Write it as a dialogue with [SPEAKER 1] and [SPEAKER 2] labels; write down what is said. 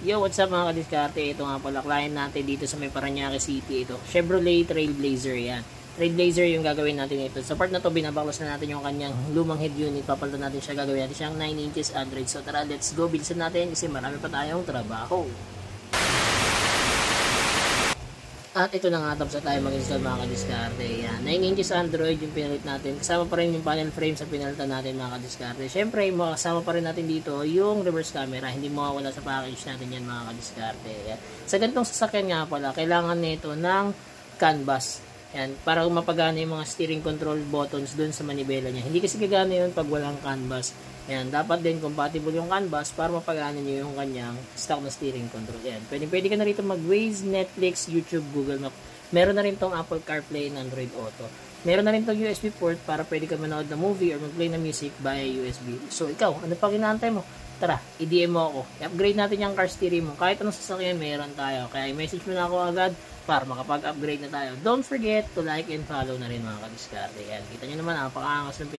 [SPEAKER 1] Yo, what's up mga kadiskarte? Ito nga pala, client natin dito sa may Parañaque City. Ito, Chevrolet Trailblazer yan. Trailblazer yung gagawin natin ito. Sa part na to, binabaklas na natin yung kanyang lumang head unit. Papalitan natin siya, gagawin natin siyang 9 inches Android. So tara, let's go. Bilisan natin kasi marami pa tayong trabaho. At ito na nga, tapos na tayo mag-install mga kadiskarte. Yan, 9 inches Android yung pinalit natin. Kasama pa rin yung panel frame sa pinalitan natin mga kadiskarte. Siyempre, makasama pa rin natin dito yung reverse camera. Hindi mawawala sa package natin yan mga kadiskarte. Yan. Sa ganitong sasakyan nga pala, kailangan nito ng canvas. Yan, para mapagana yung mga steering control buttons dun sa manibela niya. Hindi kasi gagana yun pag walang canvas. Yan, dapat din compatible yung canvas para mapagana nyo yung kanyang stock na steering control. Yan, pwede ka na rito mag-Waze, Netflix, YouTube, Google Map. Meron na rin tong Apple CarPlay and Android Auto. Meron na rin tong USB port para pwede ka manood ng movie or mag-play ng music via USB. So ikaw, ano pa kinaantay mo? Tara, i-DM mo ako. I-upgrade natin yung car steering mo. Kahit anong sasakyan, meron tayo. Kaya i-message mo na ako agad para makapag-upgrade na tayo. Don't forget to like and follow na rin mga kadiskarte. Yan, kita nyo naman, napakaangas ng